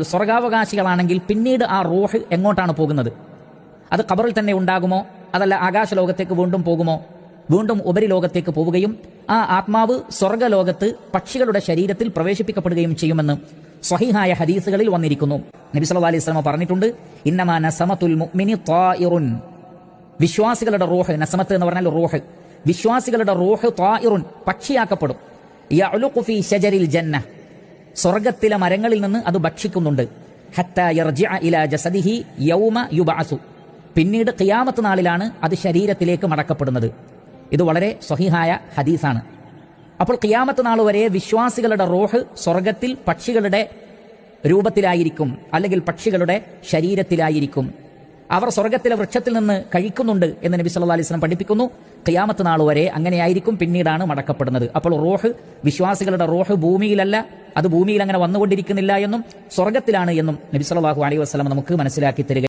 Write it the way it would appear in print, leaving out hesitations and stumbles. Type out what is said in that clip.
സ്വർഗാവകാശികളാണെങ്കിൽ പിന്നീട് ആ റൂഹ് എങ്ങോട്ടാണ് പോകുന്നത്? അത് ഖബറിൽ തന്നെ ഉണ്ടാകുമോ, അതല്ല ആകാശലോകത്തേക്ക് വീണ്ടും പോകുമോ? വീണ്ടും ഉപരിലോകത്തേക്ക് പോവുകയും ആ ആത്മാവ് സ്വർഗലോകത്ത് പക്ഷികളുടെ ശരീരത്തിൽ പ്രവേശിപ്പിക്കപ്പെടുകയും ചെയ്യുമെന്ന് സ്വഹീഹായ ഹദീസുകളിൽ വന്നിരിക്കുന്നു. നബി സല്ലല്ലാഹു അലൈഹി വസല്ലം പറഞ്ഞിട്ടുണ്ട്, ഇന്നമാ നസമത്തുൽ മുഅ്മിനി ത്വായിറുൻ. വിശ്വാസികളുടെ റൂഹ്, നസമത്ത് എന്ന് പറഞ്ഞാൽ റൂഹ്, വിശ്വാസികളുടെ റൂഹ് ത്വായിറുൻ, പക്ഷിയാക്കപ്പെടും. യഅ്ലുഖു ഫീ ശജരിൽ ജന്ന, സ്വർഗത്തിലെ മരങ്ങളിൽ നിന്ന് അത് ഭക്ഷിക്കുന്നുണ്ട്. ഹത്താ യർജിഅ ഇലാ ജസദിഹി യൗമ യുബഅസു, പിന്നീട് ഖിയാമത്ത് നാളിലാണ് അത് ശരീരത്തിലേക്ക് മടക്കപ്പെടുന്നത്. ഇത് വളരെ സ്വഹീഹായ ഹദീസാണ്. അപ്പോൾ ഖിയാമത്ത് നാൾ വരെ വിശ്വാസികളുടെ റൂഹ് സ്വർഗത്തിൽ പക്ഷികളുടെ രൂപത്തിലായിരിക്കും, അല്ലെങ്കിൽ പക്ഷികളുടെ ശരീരത്തിലായിരിക്കും. അവർ സ്വർഗത്തിലെ വൃക്ഷത്തിൽ നിന്ന് കഴിക്കുന്നുണ്ട് എന്ന് നബി സല്ലല്ലാഹു അലൈഹി വസല്ലം പഠിപ്പിക്കുന്നു. ഖിയാമത്ത് നാൾ വരെ അങ്ങനെയായിരിക്കും, പിന്നീടാണ് മടക്കപ്പെടുന്നത്. അപ്പോൾ റൂഹ്, വിശ്വാസികളുടെ റൂഹ് ഭൂമിയിലല്ല, അത് ഭൂമിയിൽ അങ്ങനെ വന്നുകൊണ്ടിരിക്കുന്നില്ല എന്നും സ്വർഗത്തിലാണ് എന്നും നബി സല്ലല്ലാഹു അലൈഹി വസല്ലം നമുക്ക് മനസ്സിലാക്കി തരിക.